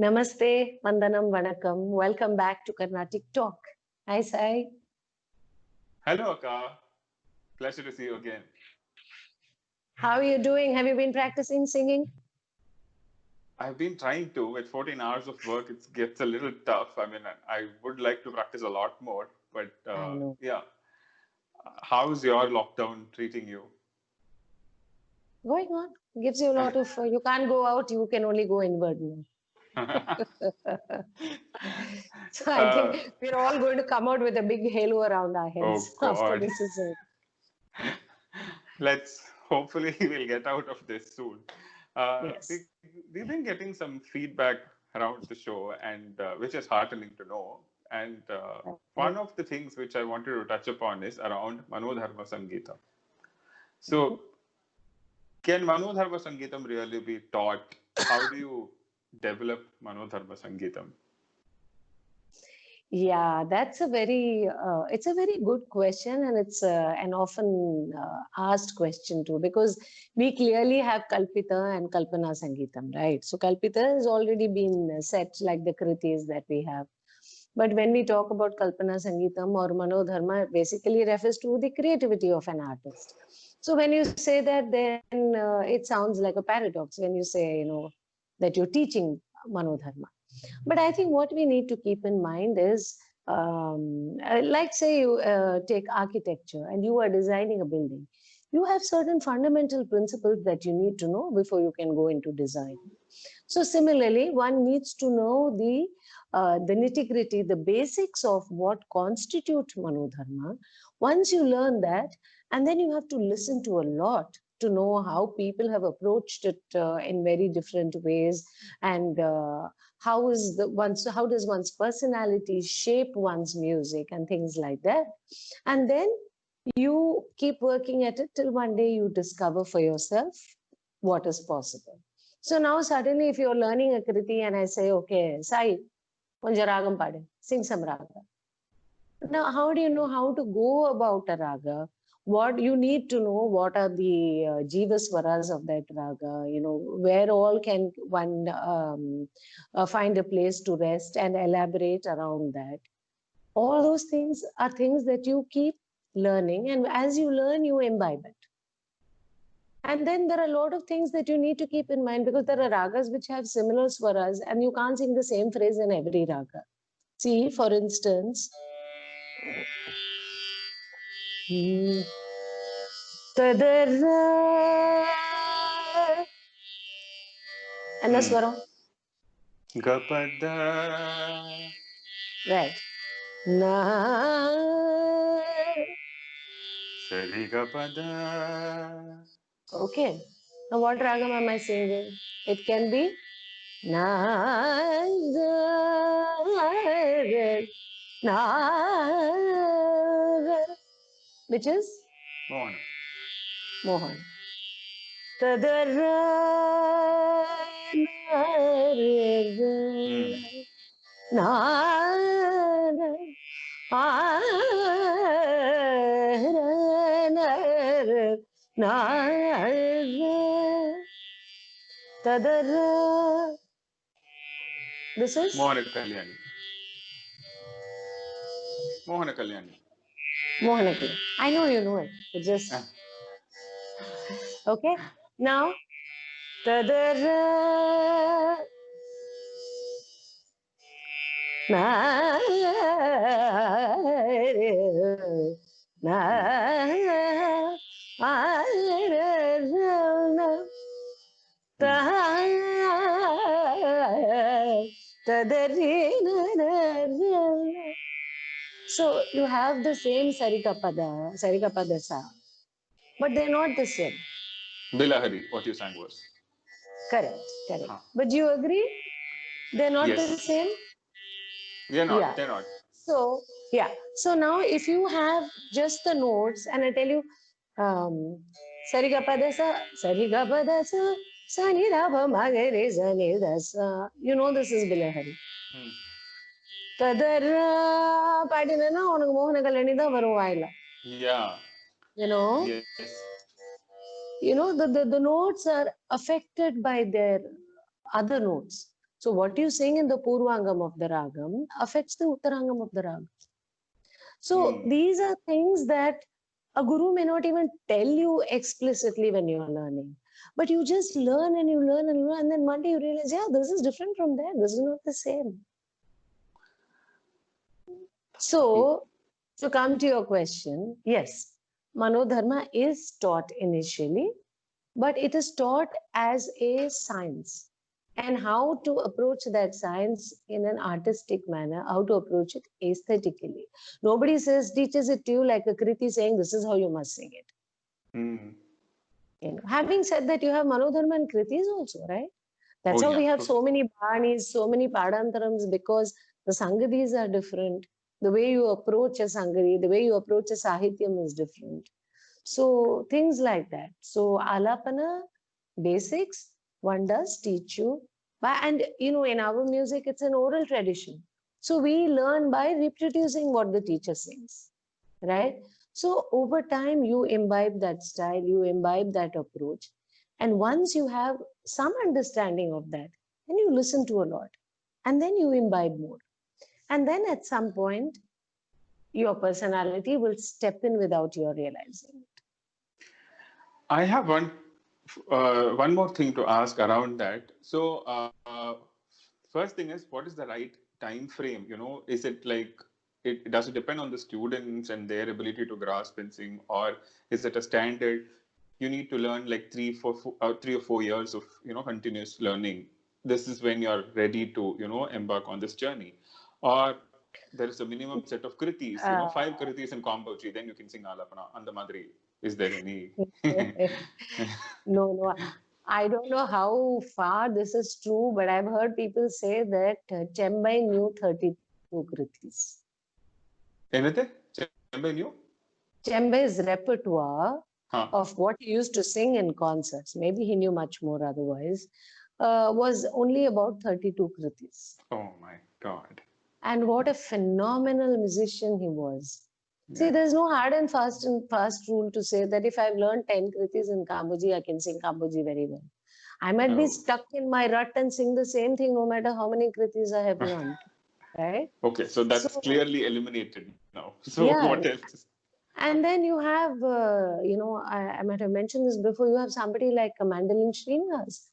Namaste, Vandanam, Vanakkam. Welcome back to Carnatic Talk. Hi, Sai. Hello, Akka. Pleasure to see you again. How are you doing? Have you been practicing singing? I've been trying to. With 14 hours of work, it gets a little tough. I mean, I would like to practice a lot more, but I know. yeah. How's your lockdown treating you? Going on. Gives you a lot of, you can't go out, you can only go inward now. So I think we're all going to come out with a big halo around our heads after this is over. Hopefully we'll get out of this soon. Yes. We've been getting some feedback around the show, and which is heartening to know. And one of the things which I wanted to touch upon is around Manodharma Sangeetam. So, can Manodharma Sangeetam really be taught? How do you develop Manodharma Sangeetam? Yeah, that's a very, it's a very good question, and it's an often asked question too, because we clearly have Kalpita and Kalpana Sangeetam, right? So Kalpita has already been set like the kritis that we have. But when we talk about Kalpana Sangeetam or Manodharma, it basically refers to the creativity of an artist. So when you say that, then it sounds like a paradox when you say, that you're teaching Manodharma. But I think what we need to keep in mind is, like say you take architecture and you are designing a building. You have certain fundamental principles that you need to know before you can go into design. So similarly, one needs to know the nitty-gritty, the basics of what constitutes Manodharma. Once you learn that, and then you have to listen to a lot to know how people have approached it in very different ways, and how does one's personality shape one's music and things like that. And then you keep working at it till one day you discover for yourself what is possible. So now suddenly if you're learning a kriti and I say, okay, Sai, konja ragam pade, sing some raga. Now, how do you know how to go about a raga? What you need to know, what are the jivaswaras of that raga, where all can one find a place to rest and elaborate around that. All those things are things that you keep learning, and as you learn, you imbibe it. And then there are a lot of things that you need to keep in mind, because there are ragas which have similar swaras and you can't sing the same phrase in every raga. See, for instance, and the swaram. Gapada. Right. Na. Sari gapada. Okay. Now what ragam am I singing? It can be na. Which is Mohan. Mohan. This is Mohana Kalyani. Mohana Kalyani. Mohana Kalyani. I know you know it. It just okay. Now so you have the same Sarikapada sa, but they're not the same. Bilahari, what you sang was. Correct. But do you agree? They're not Yes. the same? They're not. So, yeah. So now if you have just the notes and I tell you, Sarigapada sa, Sarigapada sa, Sanirabha Magare Zanida sa, this is Bilahari. Tadara Padinana on a Mohana Kalanida Varuaila. Yeah. Yes. The notes are affected by their other notes. So what you sing in the Purvangam of the Ragam affects the Uttarangam of the Ragam. So these are things that a guru may not even tell you explicitly when you're learning. But you just learn and you learn and learn, and then one day you realize, yeah, this is different from that. This is not the same. So, to come to your question, yes, Manodharma is taught initially, but it is taught as a science. And how to approach that science in an artistic manner, how to approach it aesthetically. Nobody teaches it to you like a Kriti saying, this is how you must sing it. You know, having said that, you have Manodharma and Kritis also, right? That's how we have so many Banis, so many Padantarams, because the Sangadis are different. The way you approach a Sangadi, the way you approach a Sahityam is different. So things like that. So Alapana, basics, one does teach you. And you know, in our music, it's an oral tradition. So we learn by reproducing what the teacher sings, right? So over time, you imbibe that style, you imbibe that approach. And once you have some understanding of that, then you listen to a lot. And then you imbibe more. And then at some point, your personality will step in without your realizing it. I have one more thing to ask around that. So, first thing is, what is the right time frame? You know, is it like does it depend on the students and their ability to grasp and sing, or is it a standard? You need to learn like 3 or 4 years of continuous learning. This is when you're ready to embark on this journey, or there is a minimum set of kritis. 5 kritis in Kamboji, then you can sing Alapana and the Madri. Is there any? No. I don't know how far this is true, but I've heard people say that Chembai knew 32 kritis. Anything? Chembai knew? Chembai's repertoire of what he used to sing in concerts, maybe he knew much more otherwise, was only about 32 kritis. Oh my God. And what a phenomenal musician he was. See, there's no hard and fast rule to say that if I've learned 10 kritis in Kamboji, I can sing Kamboji very well. I might be stuck in my rut and sing the same thing no matter how many kritis I have learned. Right? Okay, so that's clearly eliminated now. So what else? And then you have, I might have mentioned this before, you have somebody like Mandolin Srinivas,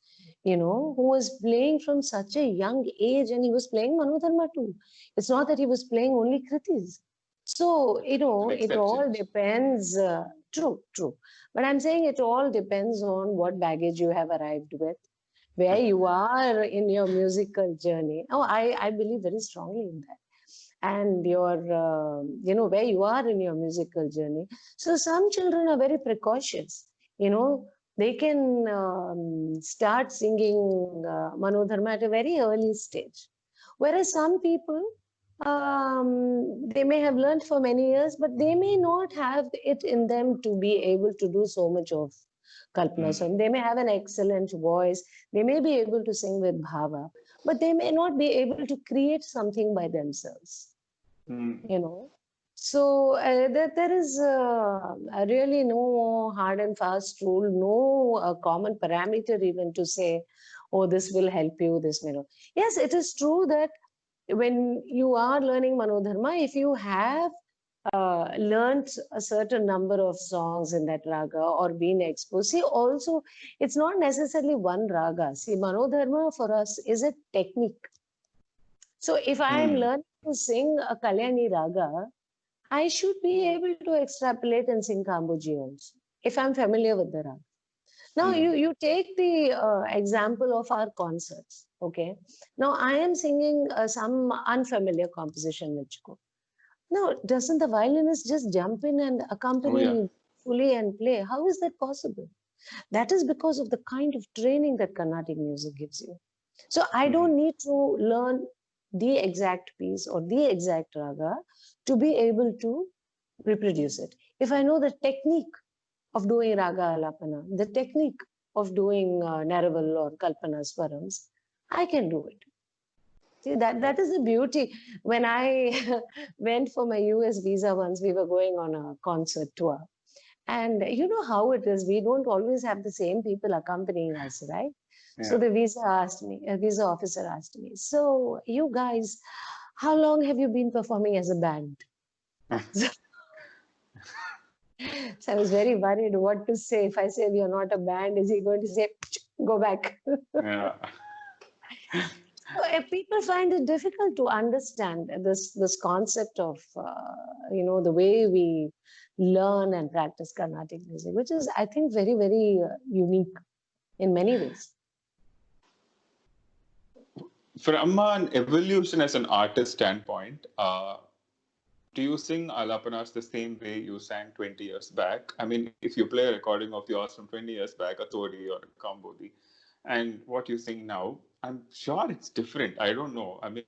who was playing from such a young age, and he was playing Manodharma too. It's not that he was playing only kritis. So, it all depends. True. But I'm saying it all depends on what baggage you have arrived with, where you are in your musical journey. Oh, I believe very strongly in that. And your, where you are in your musical journey. So some children are very precautious. They can start singing Manodharma at a very early stage. Whereas some people, they may have learned for many years, but they may not have it in them to be able to do so much of Kalpana. So they may have an excellent voice. They may be able to sing with bhava, but they may not be able to create something by themselves. So there is really no hard and fast rule, no common parameter even to say, oh, this will help you, this may not. Yes, it is true that when you are learning Manodharma, if you have learned a certain number of songs in that raga or been exposed, see, also, it's not necessarily one raga. See, Manodharma for us is a technique. So if I am learning to sing a Kalyani raga, I should be able to extrapolate and sing Kamboji also, if I'm familiar with the raga. Now, you take the example of our concerts, okay? Now, I am singing some unfamiliar composition, Michko. Now, doesn't the violinist just jump in and accompany me fully and play? How is that possible? That is because of the kind of training that Carnatic music gives you. So I don't need to learn the exact piece or the exact raga to be able to reproduce it. If I know the technique of doing raga alapana, the technique of doing Naraval or Kalpana Swarams, I can do it. See, that is the beauty. When I went for my US visa once, we were going on a concert tour. And you know how it is. We don't always have the same people accompanying us, right? So the visa officer asked me, so you guys, how long have you been performing as a band? So I was very worried what to say. If I say we are not a band, is he going to say, go back? Yeah. So, people find it difficult to understand this concept of the way we learn and practice Carnatic music, which is, I think, very, very unique in many ways. From an evolution as an artist standpoint, do you sing Alapanas the same way you sang 20 years back? I mean, if you play a recording of yours from 20 years back, a Todi or a Kambodi, and what you sing now, I'm sure it's different. I don't know. I mean,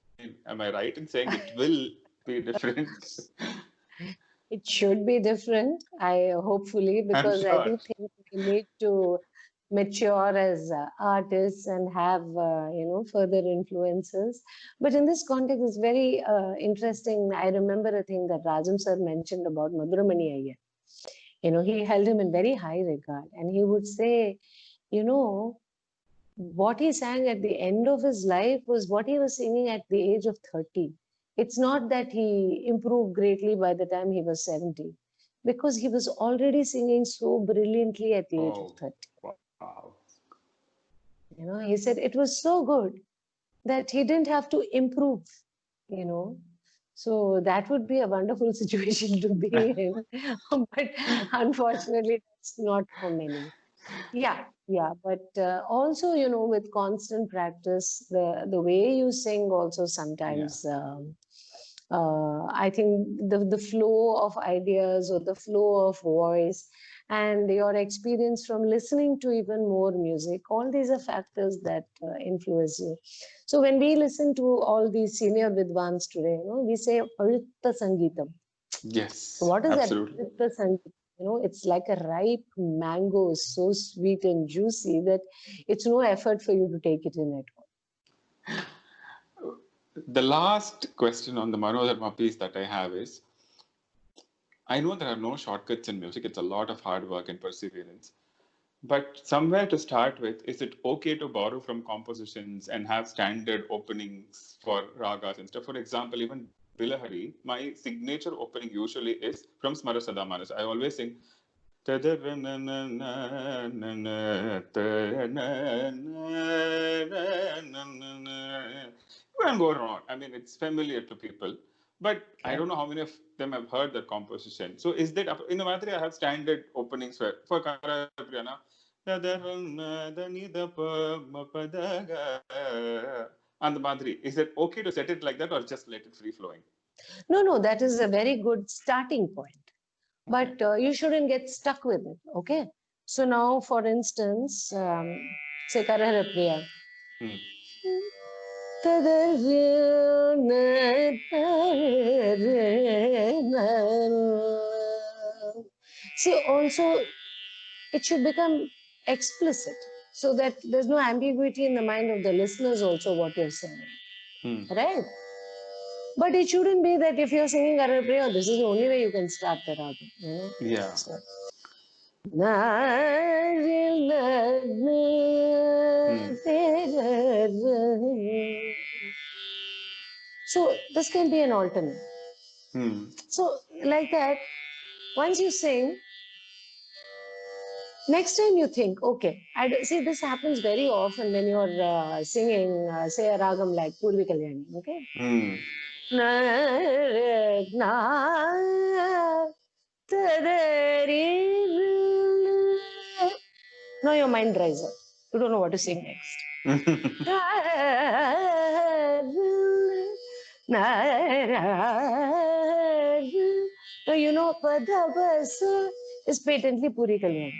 am I right in saying it will be different? It should be different, hopefully, I'm because I sure. do think we need to mature as artists and have further influences. But in this context, it's very interesting. I remember a thing that Rajam sir mentioned about Madurai Mani Iyer. He held him in very high regard, and he would say, what he sang at the end of his life was what he was singing at the age of 30. It's not that he improved greatly by the time he was 70, because he was already singing so brilliantly at the age of 30. Wow. He said it was so good that he didn't have to improve, So that would be a wonderful situation to be in. But unfortunately, that's not for many. Yeah, yeah. But also, with constant practice, the way you sing also sometimes, I think the flow of ideas or the flow of voice and your experience from listening to even more music, all these are factors that influence you. So when we listen to all these senior Vidwans today, we say Pavitra Sangeetam. Yes, So what is absolutely. that Pavitra Sangeetam? It's like a ripe mango, so sweet and juicy that it's no effort for you to take it in at all. The last question on the Manodharma piece that I have is, I know there are no shortcuts in music. It's a lot of hard work and perseverance. But somewhere to start with, is it okay to borrow from compositions and have standard openings for ragas and stuff? For example, even Bilahari, my signature opening usually is from Smarasada Manas. I always sing. You can go wrong. I mean, it's familiar to people. But I don't know how many of them have heard that composition. So is that in Navratri I have standard openings for Karapriyana. And the Madri. Is it okay to set it like that or just let it free flowing? No, that is a very good starting point. But you shouldn't get stuck with it, okay? So now, for instance, say Karahara Priya. See, also, it should become explicit so that there's no ambiguity in the mind of the listeners also what you're saying, right? But it shouldn't be that if you're singing Arapriya, this is the only way you can start the raga, Yeah. So, so this can be an alternate. So like that, once you sing, next time you think, okay, see this happens very often when you're singing, say a ragam like Purvi Kalyani, okay? Now your mind dries up. You don't know what to sing next. Now Padabasa is patently Puri Kalyani.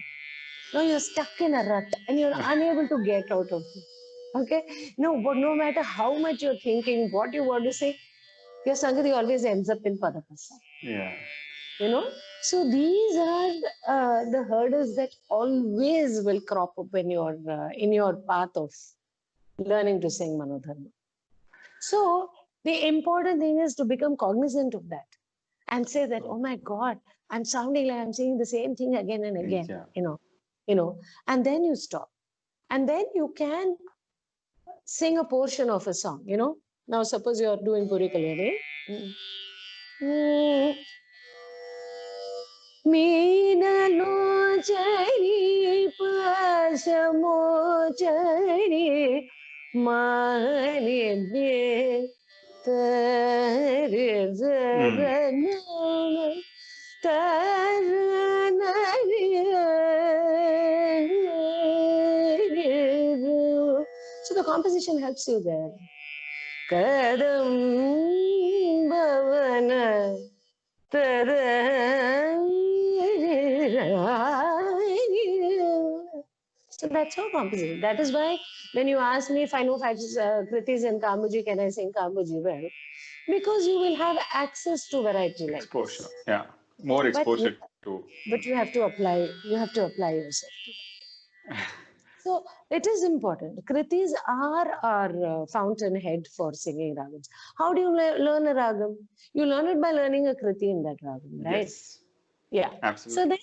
Now you're stuck in a rut and you're unable to get out of it. Okay? No, but no matter how much you're thinking, what you want to say, your Sangati always ends up in Padapasa. Yeah. So these are the hurdles that always will crop up when you're in your path of learning to sing Manodharma. So the important thing is to become cognizant of that and say that, oh my God, I'm sounding like I'm saying the same thing again and again, Yeah. and then you stop. And then you can sing a portion of a song, you know. Now, suppose you are doing Puri Kalyani. Meenalochani pasamochani mani tarizarana taranariru. So the composition helps you there. Kadam bhavana so that's how composition. That is why when you ask me if I know five kritis in Kamuji, can I sing Kamuji? Well, because you will have access to variety like Exposure. this. Yeah. More But exposure to. but you have to apply. You have to apply yourself. So it is important. Kritis are our fountainhead for singing ragams. How do you learn a ragam? You learn it by learning a kriti in that ragam, right? Yes. Yeah. Absolutely.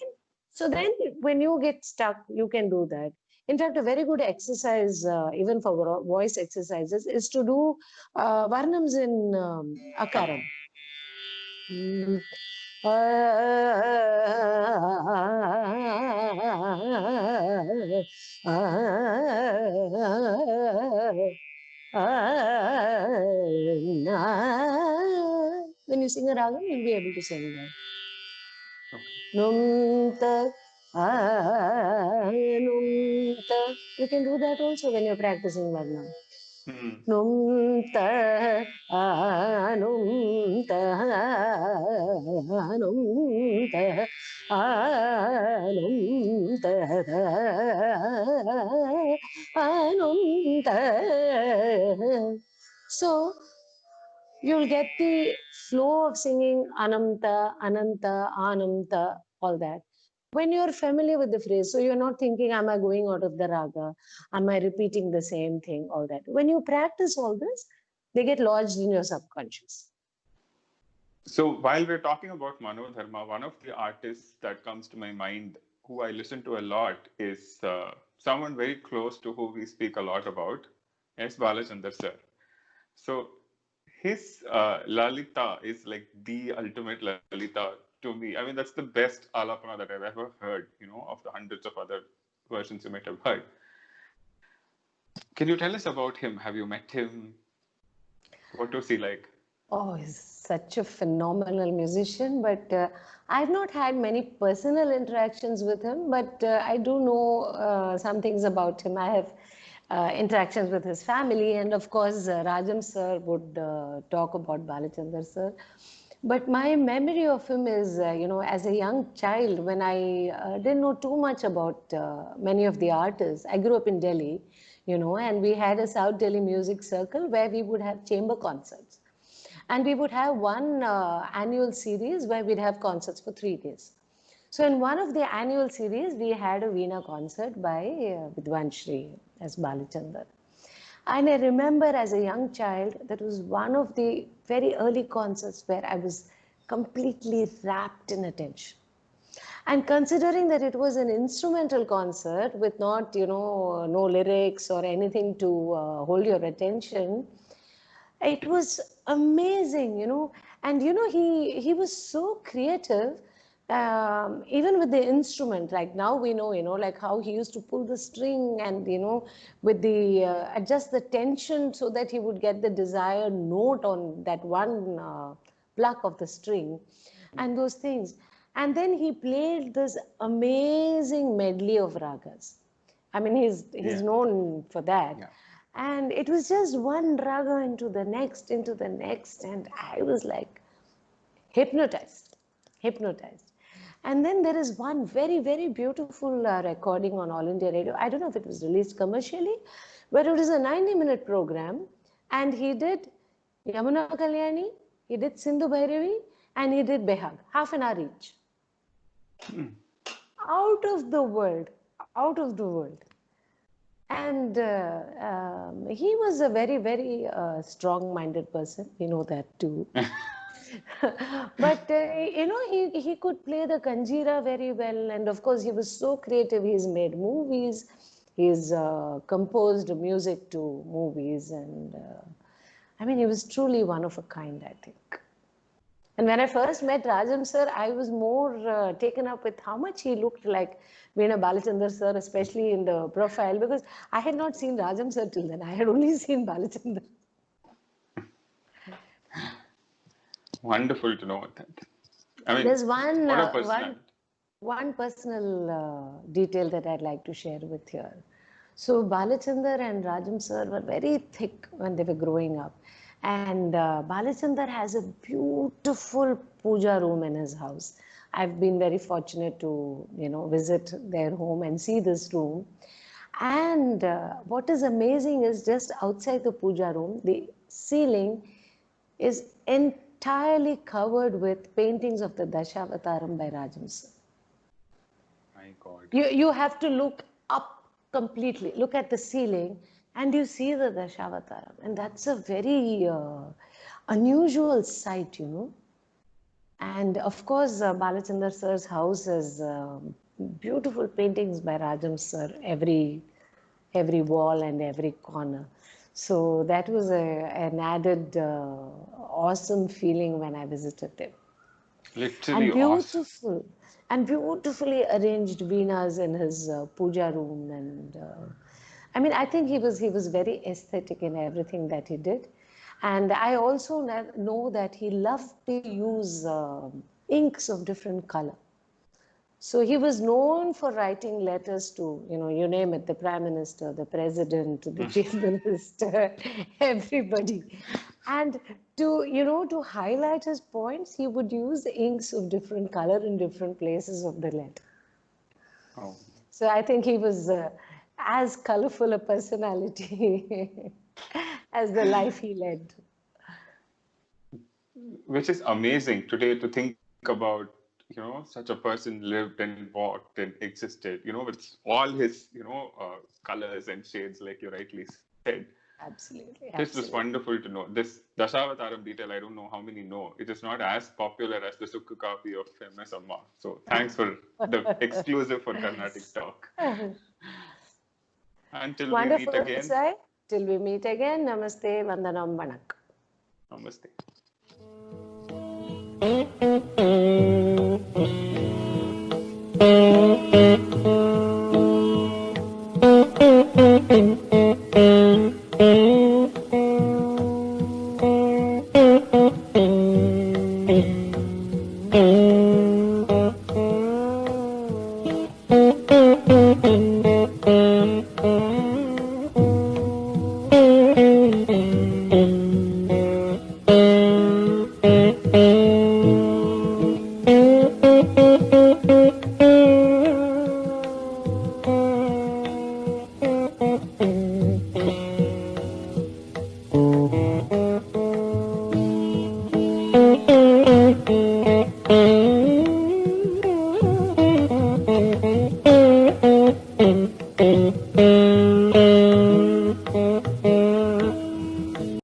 So then when you get stuck, you can do that. In fact, a very good exercise, even for voice exercises, is to do varnams in akaram. When you sing a ragam, you'll be able to sing that. Numta, numta. You can do that also when you're practicing Varnam. Numta, numta, numta, numta. So you'll get the flow of singing Anamta, Ananta, Anamta, all that. When you're familiar with the phrase, so you're not thinking, am I going out of the raga? Am I repeating the same thing? All that. When you practice all this, they get lodged in your subconscious. So while we're talking about Manodharma, one of the artists that comes to my mind who I listen to a lot is someone very close to who we speak a lot about, S. Balachander sir. So his Lalita is like the ultimate Lalita to me. I mean, that's the best Alapana that I've ever heard, you know, of the hundreds of other versions you might have heard. Can you tell us about him? Have you met him? What was he like? Oh, he's such a phenomenal musician, but I've not had many personal interactions with him, but I do know some things about him. I have interactions with his family, and of course, Rajam sir would talk about Balachandar sir. But my memory of him is, as a young child, when I didn't know too much about many of the artists. I grew up in Delhi, and we had a South Delhi music circle where we would have chamber concerts. And we would have one annual series where we'd have concerts for 3 days. So in one of the annual series, we had a Veena concert by Vidwan Shri as Balachandar. And I remember as a young child, that was one of the very early concerts where I was completely wrapped in attention. And considering that it was an instrumental concert with not, no lyrics or anything to hold your attention, it was amazing, and he was so creative, even with the instrument. Like now we know, like how he used to pull the string and with the adjust the tension so that he would get the desired note on that one pluck of the string and those things. And then he played this amazing medley of ragas. I mean, he's known for that. Yeah. And it was just one raga into the next, and I was like hypnotized. And then there is one very, very beautiful recording on All India Radio. I don't know if it was released commercially, but it was a 90-minute program. And he did Yamuna Kalyani, he did Sindhu Bhairavi, and he did Behag, half an hour each. Out of the world. And he was a very, very strong-minded person. You know that too. But, he could play the kanjira very well. And of course, he was so creative. He's made movies. He's composed music to movies, and I mean, he was truly one of a kind, I think. And when I first met Rajam sir, I was more taken up with how much he looked like Veena Balachander sir, especially in the profile, because I had not seen Rajam sir till then. I had only seen Balachander. Wonderful to know that. I mean, There's what a personality. one personal detail that I'd like to share with here. So Balachander and Rajam sir were very thick when they were growing up. And Balachander has a beautiful puja room in his house. I've been very fortunate to, visit their home and see this room. And what is amazing is just outside the puja room, the ceiling is entirely covered with paintings of the Dashavataram by Rajam sir. My God. You have to look up completely, look at the ceiling, and you see the Dashavataram. And that's a very unusual sight, And of course, Balachander sir's house has beautiful paintings by Rajam sir, every wall and every corner. So that was an added awesome feeling when I visited them. Literally And awesome. beautiful, and beautifully arranged Veenas in his puja room. And I mean, I think he was very aesthetic in everything that he did. And I also know that he loved to use inks of different color. So he was known for writing letters to, you name it, the Prime Minister, the President, the Chief Minister, everybody. And to highlight his points, he would use inks of different color in different places of the letter. Oh. So I think he was as colorful a personality as the life he led. Which is amazing today to think about, such a person lived and walked and existed, with all his, colors and shades, like you rightly said. Absolutely. This was wonderful to know. This Dashavataram detail, I don't know how many know. It is not as popular as the Sukku copy of MS Amma. So thanks for the exclusive for Carnatic Talk. Until Wonderful, we meet again. Sai. Till we meet again. Namaste, Vandanam, Vanak. Namaste.